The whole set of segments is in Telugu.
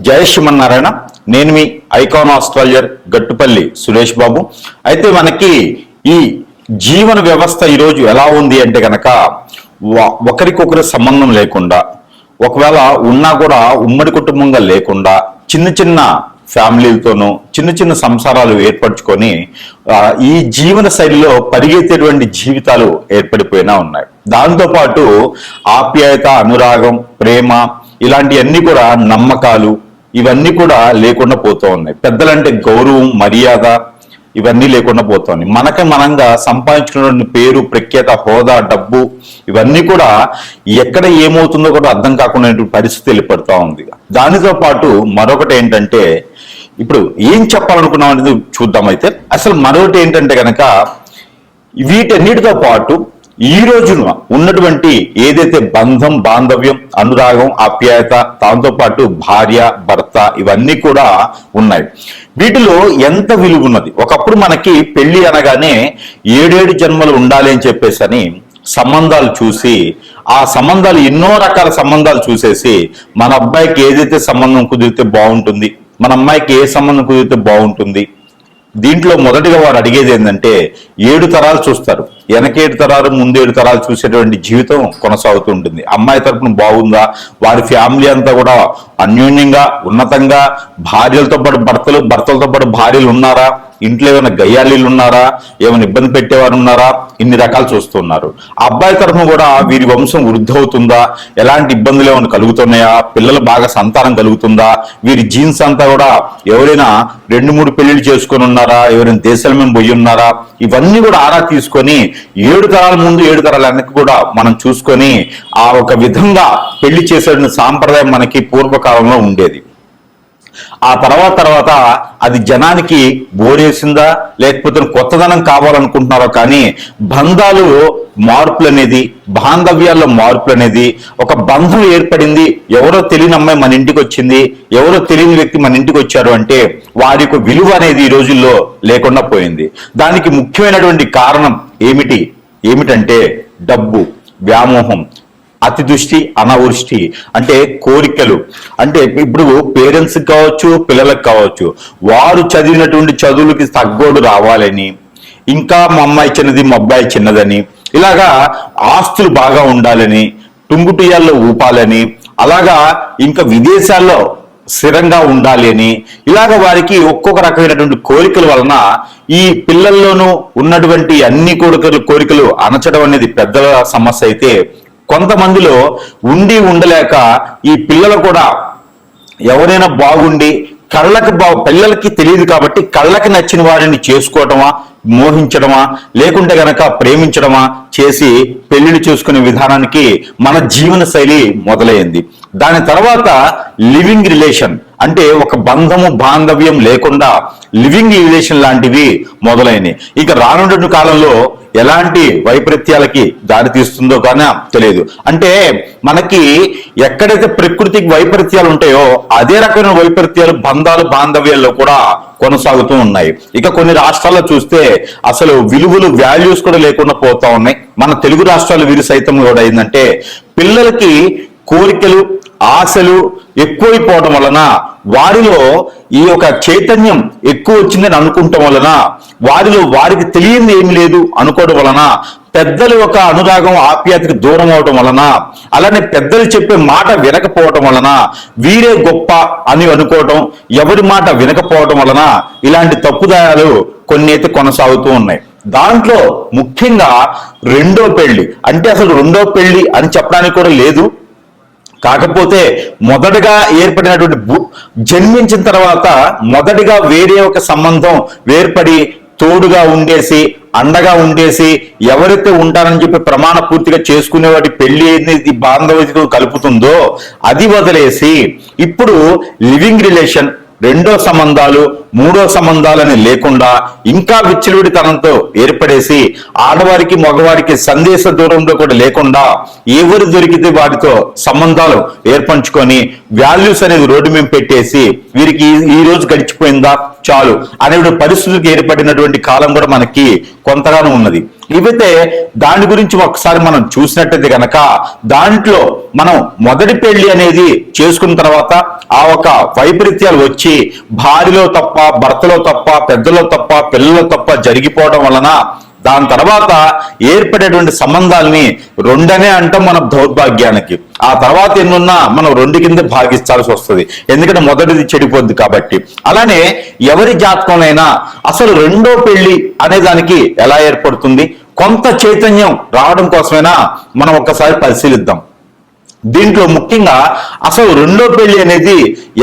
జయ శ్రీమన్నారాయణ. నేను మీ ఐకాన్ ఆస్ట్రాలజర్ గట్టుపల్లి సురేష్ బాబు. అయితే మనకి ఈ జీవన వ్యవస్థ ఈరోజు ఎలా ఉంది అంటే కనుక ఒకరికొకరి సంబంధం లేకుండా, ఒకవేళ ఉన్నా కూడా ఉమ్మడి కుటుంబంగా లేకుండా చిన్న చిన్న ఫ్యామిలీలతోనూ చిన్న చిన్న సంసారాలు ఏర్పరచుకొని ఈ జీవన శైలిలో పరిగెత్తేటువంటి జీవితాలు ఏర్పడిపోయినా ఉన్నాయి. దాంతోపాటు ఆప్యాయత, అనురాగం, ప్రేమ ఇలాంటివన్నీ కూడా, నమ్మకాలు ఇవన్నీ కూడా లేకుండా పోతూ ఉన్నాయి. పెద్దలంటే గౌరవం, మర్యాద ఇవన్నీ లేకుండా పోతుంది. మనంగా సంపాదించుకున్న పేరు, ప్రఖ్యాత, హోదా, డబ్బు ఇవన్నీ కూడా ఎక్కడ ఏమవుతుందో కూడా అర్థం కాకుండా పరిస్థితి ఏర్పడుతూ ఉంది. దానితో పాటు మరొకటి ఏంటంటే, ఇప్పుడు ఏం చెప్పాలనుకున్నాం అనేది చూద్దాం. అయితే అసలు మరొకటి ఏంటంటే కనుక, వీటన్నిటితో పాటు ఈ రోజున ఉన్నటువంటి ఏదైతే బంధం, బాంధవ్యం, అనురాగం, ఆప్యాయత, దాంతో పాటు భార్య, భర్త ఇవన్నీ కూడా ఉన్నాయి. వీటిలో ఎంత విలువ ఉన్నది. ఒకప్పుడు మనకి పెళ్లి అనగానే 7 జన్మలు ఉండాలి అని చెప్పేసి అని సంబంధాలు చూసి, ఆ సంబంధాలు ఎన్నో రకాల సంబంధాలు చూసేసి మన అబ్బాయికి ఏదైతే సంబంధం కుదిరితే బాగుంటుంది, మన అమ్మాయికి ఏ సంబంధం కుదిరితే బాగుంటుంది. దీంట్లో మొదటిగా వారు అడిగేది ఏంటంటే 7 తరాలు చూస్తారు. వెనక 7 తరాలు, ముందు 7 తరాలు చూసేటువంటి జీవితం కొనసాగుతూ ఉంటుంది. అమ్మాయి తరపున బాగుందా, వారి ఫ్యామిలీ అంతా కూడా అన్యోన్యంగా, ఉన్నతంగా, భార్యలతో పాటు భర్తలు, భర్తలతో పాటు భార్యలు ఉన్నారా, ఇంట్లో ఏమైనా గయ్యాలీలు ఉన్నారా, ఏమైనా ఇబ్బంది పెట్టేవారు ఉన్నారా, ఇన్ని రకాలు చూస్తున్నారు. అబ్బాయి తరఫున కూడా వీరి వంశం వృద్ధి అవుతుందా, ఎలాంటి ఇబ్బందులు ఏమైనా కలుగుతున్నాయా, పిల్లలు బాగా సంతానం కలుగుతుందా, వీరి జీన్స్ అంతా కూడా ఎవరైనా 2-3 పెళ్లిళ్ళు చేసుకొని ఉన్నారా, ఎవరైనా దేశాల మీద పోయి ఉన్నారా, ఇవన్నీ కూడా ఆరా తీసుకొని 7 తరాల ముందు 7 తరాల వెనక్కి కూడా మనం చూసుకొని ఆ ఒక విధంగా పెళ్లి చేసే సాంప్రదాయం మనకి పూర్వకాలంలో ఉండేది. ఆ తర్వాత అది జనానికి బోరేసిందా, లేకపోతే కొత్తదనం కావాలనుకుంటున్నారో కానీ బంధాలు మార్పులు అనేది, బాంధవ్యాల్లో మార్పులు అనేది, ఒక బంధం ఏర్పడింది, ఎవరో తెలియని అమ్మాయి మన ఇంటికి వచ్చింది, ఎవరో తెలియని వ్యక్తి మన ఇంటికి వచ్చారు అంటే వారి యొక్క విలువ అనేది ఈ రోజుల్లో లేకుండా పోయింది. దానికి ముఖ్యమైనటువంటి కారణం ఏమిటంటే డబ్బు, వ్యామోహం, అతి దృష్టి, అనావృష్టి, అంటే కోరికలు. అంటే ఇప్పుడు పేరెంట్స్ కావచ్చు, పిల్లలకు కావచ్చు, వారు చదివినటువంటి చదువులకి తగ్గోడు రావాలని, ఇంకా మా అమ్మాయి చిన్నది, మా అబ్బాయి చిన్నదని, ఇలాగా ఆస్తులు బాగా ఉండాలని, టుంగుటియాల్లో ఊపాలని, అలాగా ఇంకా విదేశాల్లో స్థిరంగా ఉండాలి అని, ఇలాగ వారికి ఒక్కొక్క రకమైనటువంటి కోరికల వలన ఈ పిల్లల్లోనూ ఉన్నటువంటి అన్ని కోరికలు అణచడం అనేది పెద్దల సమస్య అయితే, కొంతమందిలో ఉండలేక ఈ పిల్లలు కూడా ఎవరైనా బాగుండి పిల్లలకి తెలియదు కాబట్టి కళ్ళకి నచ్చిన వారిని చేసుకోవటమా, మోహించడమా, లేకుంటే గనక ప్రేమించడమా చేసి పెళ్లిళ్ళు చేసుకునే విధానానికి మన జీవన శైలి మొదలైంది. దాని తర్వాత లివింగ్ రిలేషన్, అంటే ఒక బంధము, బాంధవ్యం లేకుండా లివింగ్ రిలేషన్ లాంటివి మొదలైనవి. ఇక రానున్న కాలంలో ఎలాంటి వైపరీత్యాలకి దారి తీస్తుందో కానీ తెలియదు. అంటే మనకి ఎక్కడైతే ప్రకృతికి వైపరీత్యాలు ఉంటాయో అదే రకమైన వైపరీత్యాలు బంధాలు, బాంధవ్యాల్లో కూడా కొనసాగుతూ ఉన్నాయి. ఇక కొన్ని రాష్ట్రాల్లో చూస్తే అసలు విలువలు, వాల్యూస్ కూడా లేకుండా పోతా ఉన్నాయి. మన తెలుగు రాష్ట్రాల వీరి సైతం కూడా ఏంటంటే పిల్లలకి కోరికలు, ఆశలు ఎక్కువైపోవడం వలన, వారిలో ఈ యొక్క చైతన్యం ఎక్కువ వచ్చిందని అనుకుంటాం వలన, వారికి తెలియంది ఏమి లేదు అనుకోవడం వలన, పెద్దల యొక్క అనురాగం, ఆప్యాయతకి దూరం అవడం వలన, అలానే పెద్దలు చెప్పే మాట వినకపోవటం వలన, వీరే గొప్ప అని అనుకోవటం, ఎవరి మాట వినకపోవటం వలన ఇలాంటి తప్పుదాయాలు కొన్ని అయితే కొనసాగుతూ ఉన్నాయి. దాంట్లో ముఖ్యంగా రెండో పెళ్లి, అంటే అసలు రెండో పెళ్లి అని చెప్పడానికి కూడా లేదు. కాకపోతే మొదటగా ఏర్పడినటువంటి జన్మించిన తర్వాత మొదటిగా వేరే ఒక సంబంధం ఏర్పడి తోడుగా ఉండేసి, అండగా ఉండేసి, ఎవరైతే ఉంటారని చెప్పి ప్రమాణ పూర్తిగా చేసుకునే వాటి పెళ్లి అనేది బాంధవ్యతతో కలుపుతుందో అది వదిలేసి ఇప్పుడు లివింగ్ రిలేషన్, రెండో సంబంధాలు, మూడో సంబంధాలని లేకుండా ఇంకా విచ్చలవిడితనంతో ఏర్పడేసి ఆడవారికి, మగవారికి సందేశ దూరంలో కూడా లేకుండా ఎవరు దొరికితే వారితో సంబంధాలు ఏర్పంచుకొని వాల్యూస్ అనేది రోడ్డు మీద పెట్టేసి వీరికి ఈ రోజు గడిచిపోయిందా, చాలు అనే పరిస్థితులకు ఏర్పడినటువంటి కాలం కూడా మనకి కొంతగానో ఉన్నది. ఇవైతే దాని గురించి ఒకసారి మనం చూసినట్టయితే కనుక దాంట్లో మనం మొదటి పెళ్లి అనేది చేసుకున్న తర్వాత ఆ ఒక వైపరీత్యాలు వచ్చి భార్యలో తప్ప, భర్తలో తప్ప, పెద్దలో తప్ప, పిల్లలో తప్ప జరిగిపోవడం వలన దాని తర్వాత ఏర్పడేటువంటి సంబంధాలని రెండనే అంటాం మన దౌర్భాగ్యానికి. ఆ తర్వాత ఎన్నున్నా మనం రెండు కింద భాగిస్తాల్సి వస్తుంది, ఎందుకంటే మొదటిది చెడిపోద్ది కాబట్టి. అలానే ఎవరి జాతకంలోనైనా అసలు రెండో పెళ్లి అనే దానికి ఎలా ఏర్పడుతుంది, కొంత చైతన్యం రావడం కోసమైనా మనం ఒక్కసారి పరిశీలిద్దాం. దీంట్లో ముఖ్యంగా అసలు రెండో పెళ్లి అనేది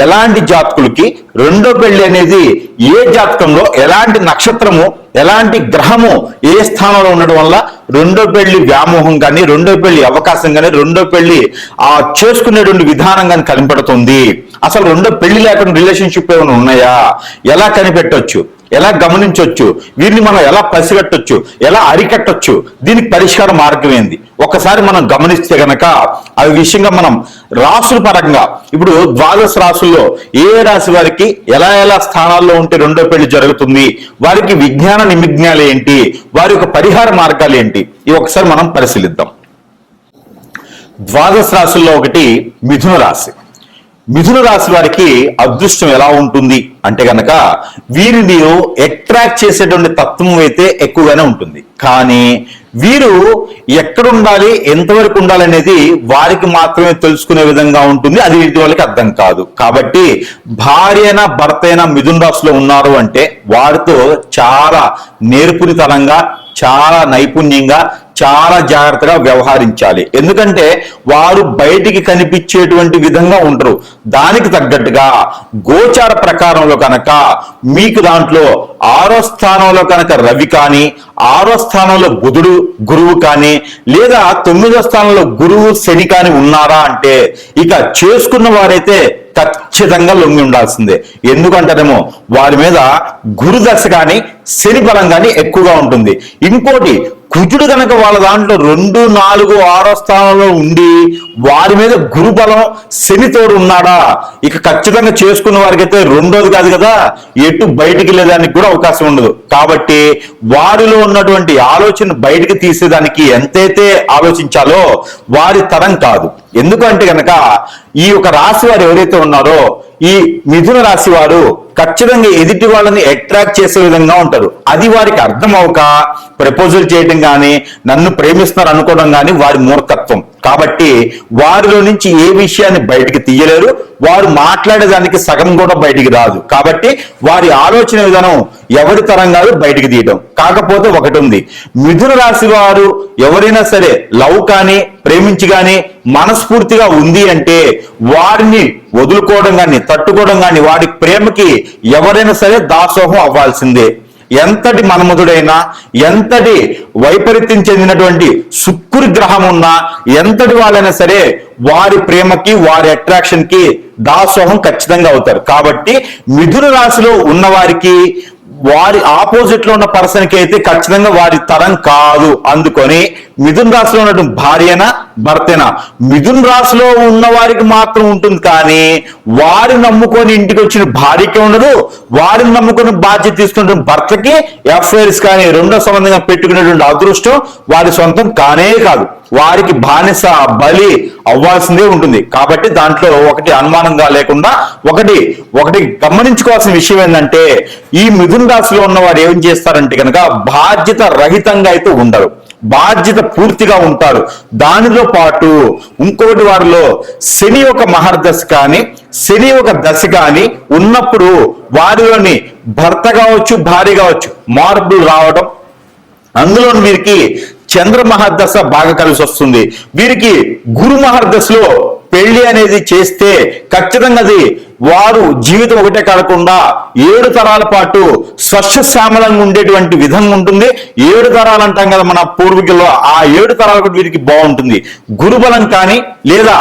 ఎలాంటి జాతకులకి, రెండో పెళ్లి అనేది ఏ జాతకంలో ఎలాంటి నక్షత్రము, ఎలాంటి గ్రహము ఏ స్థానంలో ఉండడం వల్ల రెండో పెళ్లి వ్యామోహం కానీ, రెండో పెళ్లి అవకాశం కానీ, రెండో పెళ్లి చేసుకునేటువంటి విధానం కానీ కనిపెడుతుంది. అసలు రెండో పెళ్లి లేకుండా రిలేషన్షిప్ ఏమైనా ఉన్నాయా, ఎలా కనిపెట్టవచ్చు, ఎలా గమనించవచ్చు, వీరిని మనం ఎలా పసిగట్టొచ్చు, ఎలా అరికట్టొచ్చు, దీనికి పరిష్కార మార్గం ఏంది ఒకసారి మనం గమనిస్తే గనక ఆ విషయంగా మనం రాసుల పరంగా ఇప్పుడు ద్వాదశ రాసుల్లో ఏ రాశి వారికి ఎలా ఎలా స్థానాల్లో ఉంటే రెండో పెళ్లి జరుగుతుంది, వారికి విజ్ఞాన నిమిజ్ఞాలు ఏంటి, వారి యొక్క పరిహార మార్గాలు ఏంటి, ఇవి ఒకసారి మనం పరిశీలిద్దాం. ద్వాదశ రాశుల్లో ఒకటి మిథున రాశి. మిథున రాశి వారికి అదృష్టం ఎలా ఉంటుంది అంటే గనక వీరిని అట్రాక్ట్ చేసేటువంటి తత్వం అయితే ఎక్కువగానే ఉంటుంది. కానీ వీరు ఎక్కడుండాలి, ఎంతవరకు ఉండాలి అనేది వారికి మాత్రమే తెలుసుకునే విధంగా ఉంటుంది. అది వీటి వాళ్ళకి అర్థం కాదు. కాబట్టి భార్య అయినా భర్త అయినా మిథున రాశిలో ఉన్నారు అంటే వారితో చాలా నేర్పునితనంగా, చాలా నైపుణ్యంగా, చాలా జాగ్రత్తగా వ్యవహరించాలి. ఎందుకంటే వారు బయటికి కనిపించేటువంటి విధంగా ఉండరు. దానికి తగ్గట్టుగా గోచార ప్రకారంలో కనుక మీకు దాంట్లో 6వ స్థానంలో కనుక రవి కానీ, 6వ స్థానంలో బుధుడు గురువు కానీ, లేదా 9వ స్థానంలో గురువు శని కానీ ఉన్నారా అంటే ఇక చేసుకున్న వారైతే ఖచ్చితంగా లొంగి ఉండాల్సిందే. ఎందుకంటేనేమో వారి మీద గురుదశ కానీ, శని బలం కానీ ఎక్కువగా ఉంటుంది. ఇంకోటి కుజుడు కనుక వాళ్ళ దాంట్లో 2, 4, 6వ స్థానంలో ఉండి వారి మీద గురుబలం శనితోడు ఉన్నాడా ఇక ఖచ్చితంగా చేసుకున్న వారికి అయితే రెండోది కాదు కదా, ఎటు బయటికి వెళ్ళేదానికి కూడా అవకాశం ఉండదు. కాబట్టి వారిలో ఉన్నటువంటి ఆలోచన బయటికి తీసేదానికి ఎంతైతే ఆలోచించాలో వారి తరం కాదు. ఎందుకంటే కనుక ఈ యొక్క రాశి వారు ఎవరైతే ఉన్నారో ఈ మిథున రాశి వారు ఖచ్చితంగా ఎదుటి వాళ్ళని అట్రాక్ట్ చేసే విధంగా ఉంటారు. అది వారికి అర్థం అవక ప్రపోజల్ చేయడం కానీ, నన్ను ప్రేమిస్తున్నారు అనుకోవడం కానీ వారి మూర్ఖత్వం. కాబట్టి వారిలో నుంచి ఏ విషయాన్ని బయటికి తీయలేరు, వారు మాట్లాడేదానికి సగం కూడా బయటికి రాదు. కాబట్టి వారి ఆలోచన విధానం ఎవరి తరం కాదు బయటికి తీయడం. కాకపోతే ఒకటి ఉంది, మిథున రాశి వారు ఎవరైనా సరే లవ్ కానీ, ప్రేమించి కానీ మనస్ఫూర్తిగా ఉంది అంటే వారిని వదులుకోవడం కానీ, తట్టుకోవడం కానీ, వారి ప్రేమకి ఎవరైనా సరే దాసోహం అవ్వాల్సిందే. ఎంతటి మన్మధుడైనా, ఎంతటి వైపరీత్యం చెందినటువంటి శుక్రుడి గ్రహం ఉన్నా, ఎంతటి వాళ్ళైనా సరే వారి ప్రేమకి, వారి అట్రాక్షన్ కి దాసోహం ఖచ్చితంగా అవుతారు. కాబట్టి మిథున రాశిలో ఉన్న వారికి వారి ఆపోజిట్ లో ఉన్న పర్సన్ కి అయితే ఖచ్చితంగా వారి తరం కాదు. అందుకొని మిథున రాశిలో ఉన్నటువంటి భార్యనా భర్తేనా మిథున రాశిలో ఉన్న వారికి మాత్రం ఉంటుంది. కానీ వారిని నమ్ముకొని ఇంటికి వచ్చిన భార్యకి ఉండదు, వారిని నమ్ముకొని బాధ్యత తీసుకున్న భర్తకి ఎఫ్ఐఆర్స్ కానీ, రెండో సంబంధంగా పెట్టుకునేటువంటి అదృష్టం వారి సొంతం కానే కాదు. వారికి బానిస బలి అవ్వాల్సిందే ఉంటుంది. కాబట్టి దాంట్లో ఒకటి అనుమానంగా లేకుండా ఒకటి గమనించుకోవాల్సిన విషయం ఏంటంటే ఈ మిథున రాశిలో ఉన్న వారు ఏం చేస్తారంటే కనుక బాధ్యత రహితంగా అయితే ఉండరు, బాధ్యత పూర్తిగా ఉంటారు. దానితో పాటు ఇంకొకటి వారిలో శని ఒక మహర్దశ కానీ, శని ఒక దశ కానీ ఉన్నప్పుడు వారిలోని భర్త కావచ్చు, భార్య కావచ్చు మార్పులు రావడం, అందులో వీరికి చంద్ర మహర్దశ బాగా కలిసి వస్తుంది. వీరికి గురు మహర్దశలో పెళ్లి అనేది చేస్తే ఖచ్చితంగా అది వారు జీవితం ఒకటే కాకుండా 7 తరాల పాటు స్వచ్ఛశ్యామలంగా ఉండేటువంటి విధంగా ఉంటుంది. 7 తరాలు అంటాం కదా మన పూర్వీకుల్లో, ఆ 7 తరాలకు వీరికి బాగుంటుంది. గురుబలం కానీ లేదా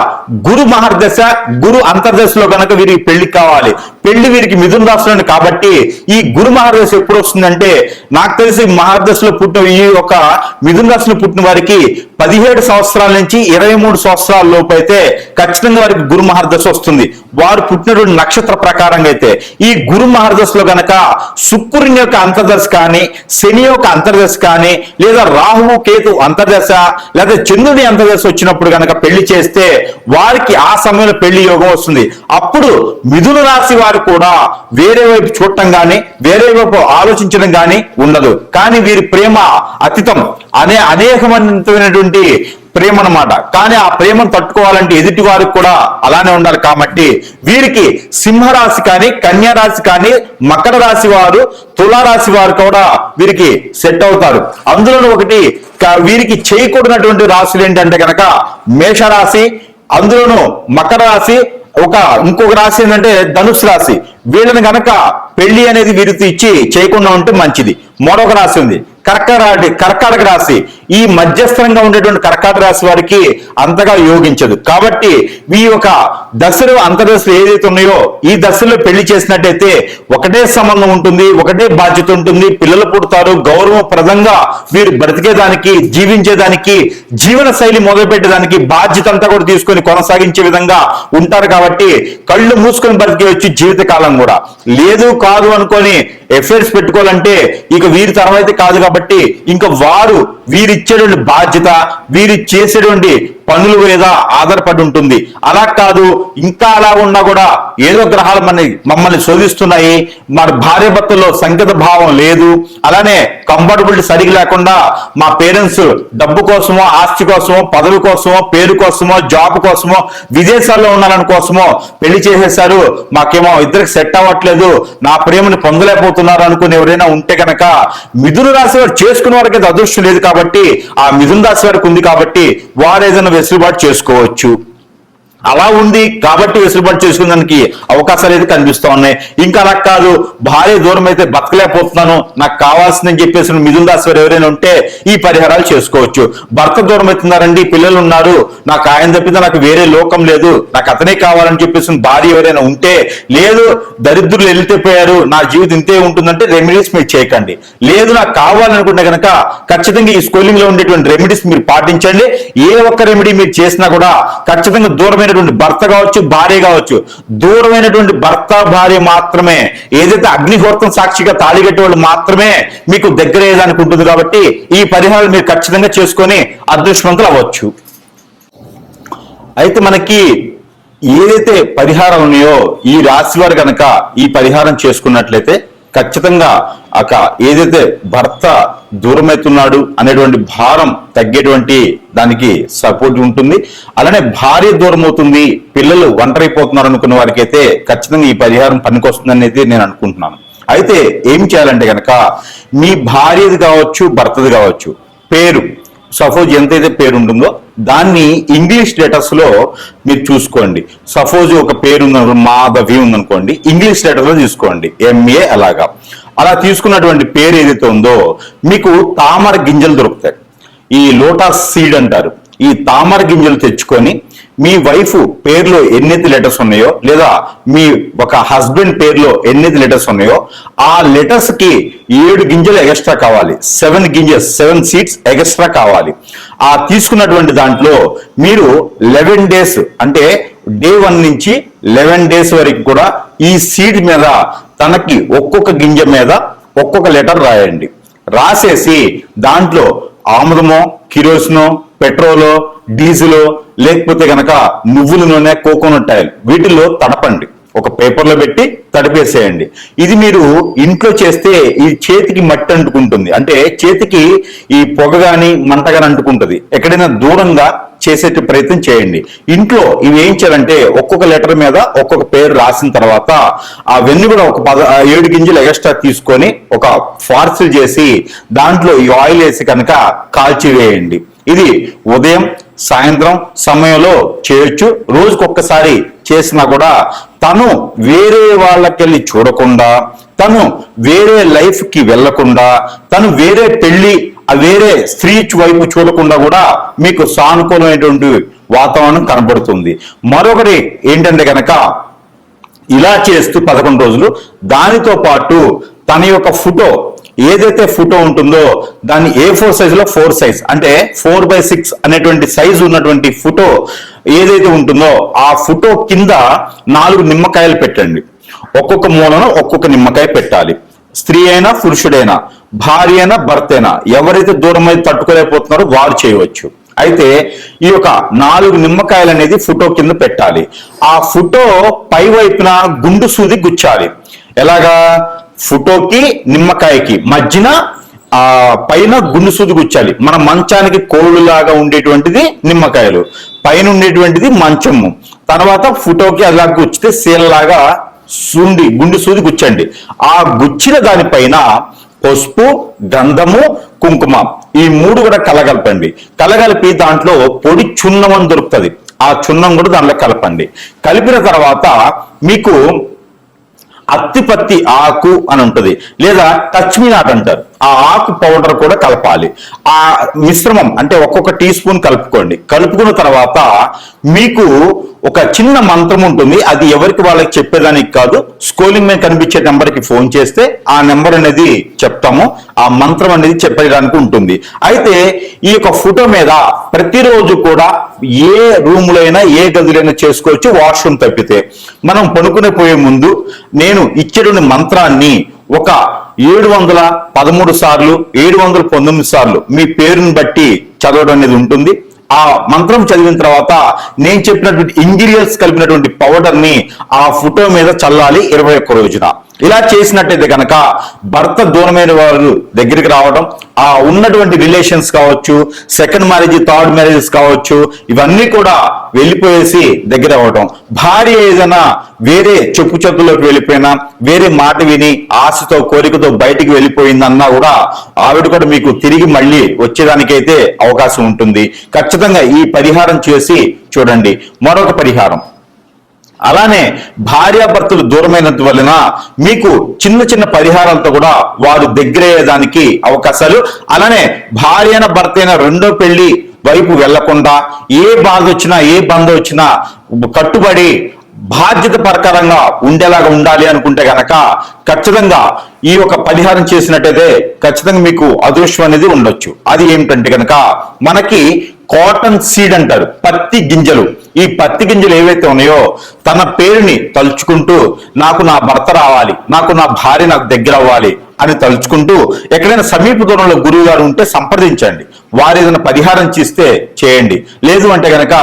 గురు మహర్దశ, గురు అంతర్దశలో కనుక వీరికి పెళ్లి కావాలి. పెళ్లి వీరికి మిథున రాశిలోనే. కాబట్టి ఈ గురు మహర్దశ ఎప్పుడు వస్తుందంటే నాకు తెలిసి మహర్దశలో పుట్టిన ఈ యొక్క మిథున రాశిలో పుట్టిన వారికి 17 సంవత్సరాల నుంచి 23 సంవత్సరాల లోపు అయితే ఖచ్చితంగా వారికి గురు మహర్దశ వస్తుంది. వారు పుట్టినటువంటి ఉన్నటువంటి నక్షత్ర ప్రకారంగా అయితే ఈ గురు మహర్దశలో గనక శుక్రుని యొక్క అంతర్దశ కానీ, శని యొక్క అంతర్దశ కానీ, లేదా రాహువు కేతు అంతర్దశ, లేదా చంద్రుడి అంతర్దశ వచ్చినప్పుడు గనక పెళ్లి చేస్తే వారికి ఆ సమయంలో పెళ్లి యోగం వస్తుంది. అప్పుడు మిథున రాశి వారు కూడా వేరే వైపు చూడటం కానీ, వేరే వైపు ఆలోచించడం కానీ ఉండదు. కానీ వీరి ప్రేమ అతీతం, అనేకమైనటువంటి ప్రేమ అన్నమాట. కానీ ఆ ప్రేమను తట్టుకోవాలంటే ఎదుటి వారికి కూడా అలానే ఉండాలి. కాబట్టి వీరికి సింహరాశి కానీ, కన్యా రాశి కానీ, మకర రాశి వారు, తులారాశి వారు కూడా వీరికి సెట్ అవుతారు. అందులో ఒకటి వీరికి చేయకూడనటువంటి రాశులు ఏంటంటే కనుక మేషరాశి, అందులోనూ మకర రాశి, ఇంకొక రాశి ఏంటంటే ధనుసు రాశి. వీళ్ళని గనక పెళ్లి అనేది వీరికి ఇచ్చి చేయకుండా ఉంటే మంచిది. మరొక రాశి ఉంది కర్కాటక రాశి. ఈ మధ్యస్థంగా ఉండేటువంటి కర్కాటక రాశి వారికి అంతగా యోగించదు. కాబట్టి ఈ యొక్క దశలు అంతర్దశలు ఏదైతే ఉన్నాయో ఈ దశలో పెళ్లి చేసినట్టయితే ఒకటే సంబంధం ఉంటుంది, ఒకటే బాధ్యత ఉంటుంది, పిల్లలు పుడతారు, గౌరవప్రదంగా వీరు బ్రతికేదానికి, జీవించేదానికి, జీవన శైలి మొదలుపెట్టేదానికి బాధ్యత అంతా కూడా తీసుకొని కొనసాగించే విధంగా ఉంటారు. కాబట్టి కళ్ళు మూసుకొని బ్రతికేయచ్చు జీవితకాలం కూడా. లేదు కాదు అనుకొని ఎఫైర్స్ పెట్టుకోవాలంటే ఇక వీరి తర్వాత కాదు. కాబట్టి ఇంకా వారు వీరిచ్చేటువంటి బాధ్యత, వీరి చేసేటువంటి పనుల మీద ఆధారపడి ఉంటుంది. అలా కాదు, ఇంకా అలా ఉన్నా కూడా ఏదో గ్రహాలు మమ్మల్ని శోధిస్తున్నాయి, మన భార్య భర్తల్లో సంగత భావం లేదు, అలానే కంఫర్టబిలిటీ సరిగ్గా లేకుండా మా పేరెంట్స్ డబ్బు కోసమో, ఆస్తి కోసమో, పదవి కోసమో, పేరు కోసమో, జాబ్ కోసమో, విదేశాల్లో ఉండాలని కోసమో పెళ్లి చేసేశారు, మాకేమో ఇద్దరికి సెట్ అవ్వట్లేదు, నా ప్రేమను పొందలేకపోతున్నారు అనుకుని ఎవరైనా ఉంటే కనుక మిథున రాశి వారు చేసుకునే వారికి అదృష్టం లేదు. కాబట్టి ఆ మిథున రాశి వారికి ఉంది. కాబట్టి వారు ఏదైనా వెసులుబాటు చేసుకోవచ్చు. అలా ఉంది కాబట్టి వెసులుబాటు చేసుకునేదానికి అవకాశాలు అయితే కనిపిస్తూ ఉన్నాయి. ఇంకా అలా కాదు, భార్య దూరం అయితే బతకలేకపోతున్నాను, నాకు కావాల్సిందని చెప్పేసి మిథున రాశి వారు ఎవరైనా ఉంటే ఈ పరిహారాలు చేసుకోవచ్చు. భర్త దూరం అవుతున్నారండి, పిల్లలు ఉన్నారు, నాకు ఆయన తప్పితే నాకు వేరే లోకం లేదు, నాకు అతనే కావాలని చెప్పేసి భార్య ఎవరైనా ఉంటే, లేదు దరిద్రులు వెళ్ళిపోయారు, నా జీవితం ఇంతే ఉంటుందంటే రెమెడీస్ మీరు చేయకండి. లేదు నాకు కావాలనుకుంటే కనుక ఖచ్చితంగా ఈ స్కూలింగ్ లో ఉండేటువంటి రెమెడీస్ మీరు పాటించండి. ఏ ఒక్క రెమెడీ మీరు చేసినా కూడా ఖచ్చితంగా దూరమైన భర్త కావచ్చు, భార్య కావచ్చు, దూరమైనటువంటి భర్త భార్య మాత్రమే, ఏదైతే అగ్నిహోత్రం సాక్షిగా తాళి కట్టే వాళ్ళు మాత్రమే మీకు దగ్గర అయ్యేదానికి ఉంటుంది. కాబట్టి ఈ పరిహారాలు మీరు ఖచ్చితంగా చేసుకొని అదృష్టవంతులు అవ్వచ్చు. అయితే మనకి ఏదైతే పరిహారం ఉన్నాయో ఈ రాశి వారు కనుక ఈ పరిహారం చేసుకున్నట్లయితే ఖచ్చితంగా ఏదైతే భర్త దూరమవుతున్నాడు అనేటువంటి భారం తగ్గేటువంటి దానికి సపోర్ట్ ఉంటుంది. అలానే భార్య దూరం అవుతుంది, పిల్లలు ఒంటరైపోతున్నారు అనుకున్న వారికి అయితే ఖచ్చితంగా ఈ పరిహారం పనికొస్తుందని అయితే నేను అనుకుంటున్నాను. అయితే ఏం చేయాలంటే కనుక మీ భార్యది కావచ్చు, భర్తది కావచ్చు, పేరు సపోజ్ ఎంతైతే పేరు ఉంటుందో దాన్ని ఇంగ్లీష్ లెటర్స్ లో మీరు చూసుకోండి. సపోజ్ ఒక పేరు ఉందనుకోండి, మాధవి ఉందనుకోండి, ఇంగ్లీష్ లెటర్ లో తీసుకోండి, MA. అలా తీసుకున్నటువంటి పేరు ఏదైతే ఉందో మీకు తామర గింజలు దొరుకుతాయి, ఈ లోటస్ సీడ్ అంటారు. ఈ తామర గింజలు తెచ్చుకొని మీ వైఫ్ పేరులో ఎన్నైతే లెటర్స్ ఉన్నాయో, లేదా మీ ఒక హస్బెండ్ పేరులో ఎన్నైతే లెటర్స్ ఉన్నాయో ఆ లెటర్స్ కి 7 గింజలు ఎక్స్ట్రా కావాలి, 7 సీడ్స్ ఎక్స్ట్రా కావాలి. ఆ తీసుకున్నటువంటి దాంట్లో మీరు 11 డేస్ అంటే డే 1 నుంచి 11 డేస్ వరకు కూడా ఈ సీడ్ మీద తనకి ఒక్కొక్క గింజ మీద ఒక్కొక్క లెటర్ రాయండి. రాసేసి దాంట్లో ఆముదమో, కిరోసినో, పెట్రోలో, డీజిలో, లేకపోతే గనక నువ్వుల నూనె, కోకోనట్ ఆయిల్ వీటిల్లో తడపండి, ఒక పేపర్లో పెట్టి తడిపేసేయండి. ఇది మీరు ఇంట్లో చేస్తే ఈ చేతికి మట్టి అంటుకుంటుంది, అంటే చేతికి ఈ పొగ గాని మంట గాని అంటుకుంటుంది. ఎక్కడైనా దూరంగా చేసే ప్రయత్నం చేయండి. ఇంట్లో ఇవి ఏం చేయాలంటే ఒక్కొక్క లెటర్ మీద ఒక్కొక్క పేరు రాసిన తర్వాత అవన్నీ కూడా ఒక 7 గింజలు ఎక్స్ట్రా తీసుకొని ఒక పార్సల్ చేసి దాంట్లో ఈ ఆయిల్ వేసి కనుక కాల్చి వేయండి. ఇది ఉదయం సాయంత్రం సమయంలో చేయొచ్చు. రోజుకొక్కసారి చేసినా కూడా తను వేరే వాళ్ళకెళ్ళి చూడకుండా, తను వేరే లైఫ్ కి వెళ్లకుండా, తను వేరే పెళ్లి వేరే స్త్రీ వైపు చూడకుండా కూడా మీకు సానుకూలమైనటువంటి వాతావరణం కనబడుతుంది. మరొకటి ఏంటంటే కనుక ఇలా చేస్తూ 11 రోజులు దానితో పాటు తన యొక్క ఫోటో ఏదైతే ఫోటో ఉంటుందో దాన్ని A4 సైజులో 4 సైజ్ అంటే 4/6 అనేటువంటి సైజు ఉన్నటువంటి ఫోటో ఏదైతే ఉంటుందో ఆ ఫోటో కింద 4 నిమ్మకాయలు పెట్టండి. ఒక్కొక్క మూలన ఒక్కొక్క నిమ్మకాయ పెట్టాలి. స్త్రీ అయినా పురుషుడైనా, భార్య అయినా భర్త అయినా, ఎవరైతే దూరం అయితే తట్టుకోలేకపోతున్నారో వారు చేయవచ్చు. అయితే ఈ యొక్క 4 నిమ్మకాయలు అనేది ఫోటో కింద పెట్టాలి. ఆ ఫోటో పై వైపున గుండు సూది గుచ్చాలి. ఎలాగా? ఫోటోకి నిమ్మకాయకి మధ్యన పైన గుండు సూది గుచ్చాలి. మన మంచానికి కోళ్ళులాగా ఉండేటువంటిది నిమ్మకాయలు, పైన ఉండేటువంటిది మంచము. తర్వాత ఫోటోకి అలా గుచ్చితే శీలలాగా గుండు సూది గుచ్చండి. ఆ గుచ్చిన దానిపైన పసుపు, గంధము, కుంకుమ ఈ 3 కూడా కలగలపండి. కలగలిపి దాంట్లో పొడి చున్నం అని దొరుకుతుంది. ఆ చున్నం కూడా దాంట్లో కలపండి. కలిపిన తర్వాత మీకు అత్తిపత్తి ఆకు అని ఉంటుంది, లేదా టచ్ మీ నాట్ అంటారు. ఆ ఆకు పౌడర్ కూడా కలపాలి. ఆ మిశ్రమం అంటే ఒక్కొక్క టీ స్పూన్ కలుపుకోండి. కలుపుకున్న తర్వాత మీకు ఒక చిన్న మంత్రం ఉంటుంది. అది ఎవరికి వాళ్ళకి చెప్పేదానికి కాదు, స్క్రోలింగ్ మీద కనిపించే నెంబర్కి ఫోన్ చేస్తే ఆ నెంబర్ అనేది చెప్తాము. ఆ మంత్రం అనేది చెప్పడానికి ఉంటుంది. అయితే ఈ యొక్క ఫోటో మీద ప్రతిరోజు కూడా ఏ రూములో అయినా ఏ గదిలైనా చేసుకోవచ్చు, వాష్రూమ్ తప్పితే. మనం పడుకునే పోయే ముందు నేను ఇచ్చేటువంటి మంత్రాన్ని ఒక 713 సార్లు 719 సార్లు మీ పేరుని బట్టి చదవడం అనేది ఉంటుంది. ఆ మంత్రం చదివిన తర్వాత నేను చెప్పినటువంటి ఇంగ్రీడియంట్స్ కలిపినటువంటి పౌడర్ ని ఆ ఫోటో మీద చల్లాలి 21 రోజున. ఇలా చేసినట్టయితే కనుక భర్త దూరమైన వారు దగ్గరికి రావడం, ఆ ఉన్నటువంటి రిలేషన్స్ కావచ్చు, సెకండ్ మ్యారేజ్, థర్డ్ మ్యారేజెస్ కావచ్చు, ఇవన్నీ కూడా వెళ్ళిపోయేసి దగ్గర అవ్వడం. భార్య ఏదైనా వేరే చెప్పు చెప్పులోకి వెళ్ళిపోయినా, వేరే మాట విని ఆశతో కోరికతో బయటికి వెళ్ళిపోయిందన్నా కూడా ఆవిడ కూడా మీకు తిరిగి మళ్ళీ వచ్చేదానికైతే అవకాశం ఉంటుంది. ఖచ్చితంగా ఈ పరిహారం చేసి చూడండి. మరొక పరిహారం, అలానే భార్యాభర్తలు దూరమైనందు వలన మీకు చిన్న చిన్న పరిహారాలతో కూడా వారు దగ్గరయ్యేదానికి అవకాశాలు. అలానే భార్య అయిన భర్త అయిన రెండో పెళ్లి వైపు వెళ్లకుండా ఏ బాధ వచ్చినా ఏ బంధం వచ్చినా కట్టుబడి బాధ్యత ప్రకారంగా ఉండేలాగా ఉండాలి అనుకుంటే గనక ఖచ్చితంగా ఈ యొక్క పరిహారం చేసినట్టయితే ఖచ్చితంగా మీకు అదృష్టం అనేది ఉండొచ్చు. అది ఏమిటంటే గనక మనకి కాటన్ సీడ్ అంటారు, పత్తి గింజలు. ఈ పత్తి గింజలు ఏవైతే ఉన్నాయో తన పేరుని తలుచుకుంటూ నాకు నా భర్త రావాలి, నాకు నా భార్య నాకు దగ్గర అవ్వాలి అని తలుచుకుంటూ ఎక్కడైనా సమీప దూరంలో గురువు గారు ఉంటే సంప్రదించండి. వారు ఏదైనా పరిహారం చేస్తే చేయండి. లేదు అంటే గనక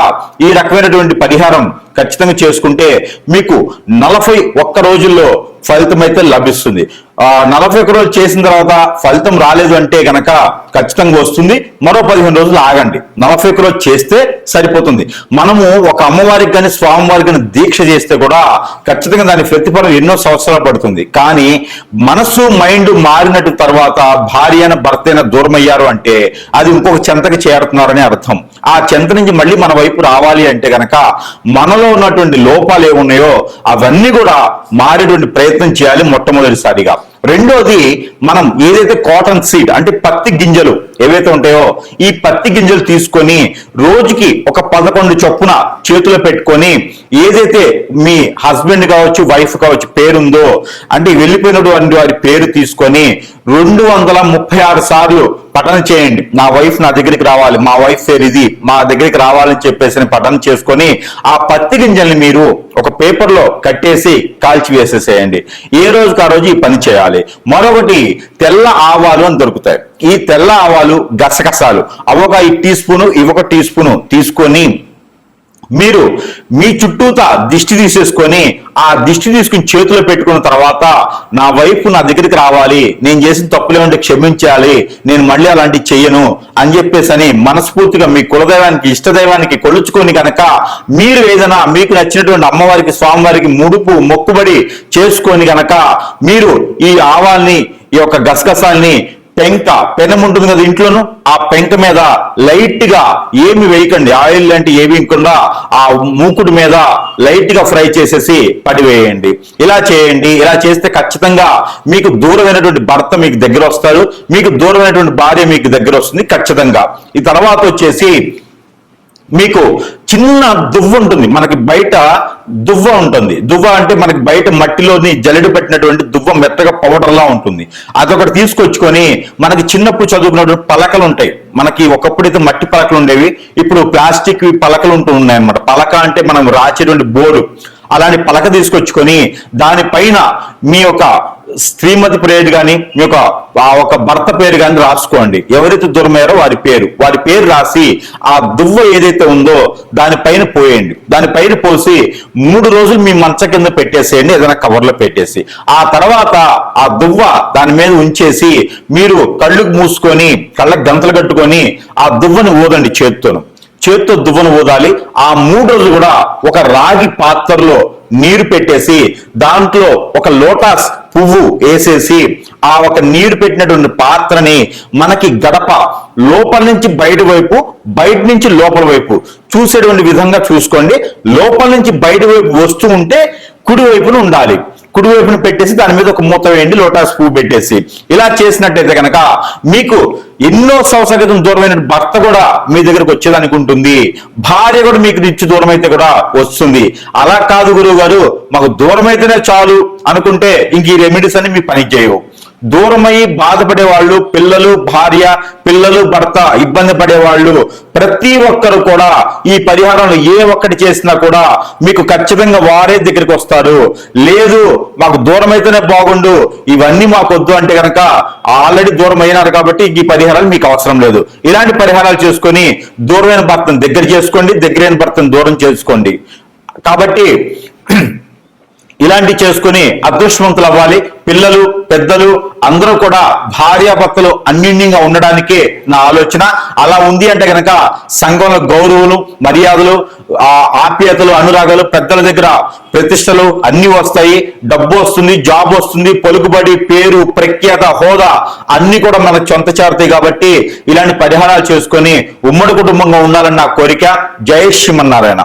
ఈ రకమైనటువంటి పరిహారం ఖచ్చితంగా చేసుకుంటే మీకు 41 రోజుల్లో ఫలితం అయితే లభిస్తుంది. 41 రోజులు చేసిన తర్వాత ఫలితం రాలేదు అంటే గనక ఖచ్చితంగా వస్తుంది. మరో 15 రోజులు ఆగండి. 41 రోజు చేస్తే సరిపోతుంది. మనము ఒక అమ్మవారికి కానీ స్వామివారికి కానీ దీక్ష చేస్తే కూడా ఖచ్చితంగా దాని ప్రతిఫలం ఎన్నో సంవత్సరాలు పడుతుంది. కానీ మనసు మైండ్ మారినట్టు తర్వాత భార్య అయిన భర్త అయినా దూరం అయ్యారు అంటే అది ఇంకొక చెంతకి చేరుతున్నారని అర్థం. ఆ చెంత నుంచి మళ్ళీ మన వైపు రావాలి అంటే గనక మనలో ఉన్నటువంటి లోపాలు ఏమున్నాయో అవన్నీ కూడా మారేటువంటి ప్రయత్నం చేయాలి మొట్టమొదటిసారిగా. రెండోది, మనం ఏదైతే కాటన్ సీడ్ అంటే పత్తి గింజలు ఏవైతే ఉంటాయో ఈ పత్తి గింజలు తీసుకొని రోజుకి ఒక 11 చొప్పున చేతిలో పెట్టుకొని ఏదైతే మీ హస్బెండ్ కావచ్చు వైఫ్ కావచ్చు పేరుందో అంటే వెళ్ళిపోయినటువంటి వారి పేరు తీసుకొని 236 సార్లు పఠనం చేయండి. నా వైఫ్ నా దగ్గరికి రావాలి, మా వైఫ్ పేరు ఇది, మా దగ్గరికి రావాలని చెప్పేసి పఠనం చేసుకొని ఆ పత్తి గింజల్ని మీరు ఒక పేపర్లో కట్టేసి కాల్చి వేసేసేయండి. ఏ రోజుకి ఆ రోజు ఈ పని చేయాలి. మరొకటి, తెల్ల ఆవాలు అని దొరుకుతాయి. ఈ తెల్ల ఆవాలు గసగసాలు అవొక టీ స్పూను ఇవొక టీ స్పూను తీసుకొని మీరు మీ చుట్టూతా దిష్టి తీసేసుకొని ఆ దిష్టి తీసుకుని చేతిలో పెట్టుకున్న తర్వాత నా వైపు నా దగ్గరికి రావాలి, నేను చేసిన తప్పులేమంటే క్షమించాలి, నేను మళ్ళీ అలాంటివి చెయ్యను అని చెప్పేసి మనస్ఫూర్తిగా మీ కులదైవానికి ఇష్టదైవానికి కొలుచుకొని కనుక మీరు ఏదైనా మీకు నచ్చినటువంటి అమ్మవారికి స్వామివారికి ముడుపు మొక్కుబడి చేసుకొని కనుక మీరు ఈ ఆవాల్ని ఈ యొక్క గసగసాల్ని పెనం ఉంటుంది కదా ఇంట్లోను, ఆ పెంక మీద లైట్ గా ఏమి వేయకండి, ఆయిల్ లాంటి ఏమి వేయకుండా ఆ మూకుడు మీద లైట్ గా ఫ్రై చేసేసి పడివేయండి. ఇలా చేయండి. ఇలా చేస్తే ఖచ్చితంగా మీకు దూరమైనటువంటి భర్త మీకు దగ్గర వస్తారు, మీకు దూరమైనటువంటి భార్య మీకు దగ్గర వస్తుంది ఖచ్చితంగా. ఈ తర్వాత వచ్చేసి మీకు చిన్న దువ్వ ఉంటుంది, మనకి బయట దువ్వ ఉంటుంది. దువ్వ అంటే మనకి బయట మట్టిలోని జల్లెడ పెట్టినటువంటి దువ్వ మెత్తగా పౌడర్లా ఉంటుంది. అదొకటి తీసుకొచ్చుకొని, మనకి చిన్నప్పుడు చదువుకున్నటువంటి పలకలు ఉంటాయి, మనకి ఒకప్పుడైతే మట్టి పలకలు ఉండేవి, ఇప్పుడు ప్లాస్టిక్ పలకలు ఉంటూ ఉన్నాయి అన్నమాట. పలక అంటే మనం రాసేటువంటి బోర్డు, అలాంటి పలక తీసుకొచ్చుకొని దానిపైన మీ యొక్క శ్రీమతి పేరు కానీ మీ యొక్క భర్త పేరు కానీ రాసుకోండి. ఎవరైతే దూరమయ్యారో వారి పేరు రాసి ఆ దువ్వ ఏదైతే ఉందో దానిపైన పోయండి. దానిపైన పోసి 3 రోజులు మీ మంచం కింద పెట్టేసేయండి, ఏదైనా కవర్లో పెట్టేసి. ఆ తర్వాత ఆ దువ్వ దాని మీద ఉంచేసి మీరు కళ్ళు మూసుకొని కళ్ళకు గంతలు కట్టుకొని ఆ దువ్వని ఊదండి. చేత్తో దువ్వను ఊదాలి. ఆ 3 రోజులు కూడా ఒక రాగి పాత్రలో నీరు పెట్టేసి దాంట్లో ఒక లోటస్ పువ్వు వేసేసి ఆ ఒక నీరు పెట్టినటువంటి పాత్రని మనకి గడప లోపల నుంచి బయట వైపు, బయట నుంచి లోపల వైపు చూసేటువంటి విధంగా చూసుకోండి. లోపల నుంచి బయట వైపు వస్తూ ఉంటే కుడి వైపున ఉండాలి. కుడి వైపున పెట్టేసి దాని మీద ఒక మూత వేయండి, లోటస్ పువ్వు పెట్టేసి. ఇలా చేసినట్టయితే కనుక మీకు ఎన్నో సంవత్సరాల క్రితం దూరమైన భర్త కూడా మీ దగ్గరకు వచ్చేదానికి ఉంటుంది. భార్య కూడా మీకు నుంచి దూరం అయితే కూడా వస్తుంది. అలా కాదు గురువు గారు, మాకు దూరం అయితేనే చాలు అనుకుంటే ఇంక ఈ రెమెడీస్ అన్ని మీ పని చేయవు. దూరమయ్యి బాధపడే వాళ్ళు, భార్య పిల్లలు భర్త ఇబ్బంది పడేవాళ్ళు ప్రతి ఒక్కరు కూడా ఈ పరిహారంలో ఏ ఒక్కటి చేసినా కూడా మీకు ఖచ్చితంగా వారే దగ్గరికి వస్తారు. లేదు మాకు దూరం అయితేనే బాగుండు, ఇవన్నీ మాకు వద్దు అంటే కనుక ఆల్రెడీ దూరం అయినారు కాబట్టి ఈ పరిహారాలు మీకు అవసరం లేదు. ఇలాంటి పరిహారాలు చేసుకొని దూరమైన భర్తను దగ్గర చేసుకోండి, దగ్గరైన భర్తను దూరం చేసుకోండి. కాబట్టి ఇలాంటి చేసుకుని అదృష్టవంతులు అవ్వాలి. పిల్లలు పెద్దలు అందరూ కూడా భార్యాభర్తలు అన్యోన్యంగా ఉండడానికే నా ఆలోచన. అలా ఉంది అంటే కనుక సంఘంలో గౌరవులు, మర్యాదలు, ఆప్యాయతలు, అనురాగాలు, పెద్దల దగ్గర ప్రతిష్టలు అన్ని వస్తాయి. డబ్బు వస్తుంది, జాబ్ వస్తుంది, పలుకుబడి, పేరు, ప్రఖ్యాత, హోదా అన్ని కూడా మనకు సొంత చేరుతాయి. కాబట్టి ఇలాంటి పరిహారాలు చేసుకొని ఉమ్మడి కుటుంబంగా ఉండాలని నా కోరిక. జై శ్రీమన్నారాయణ.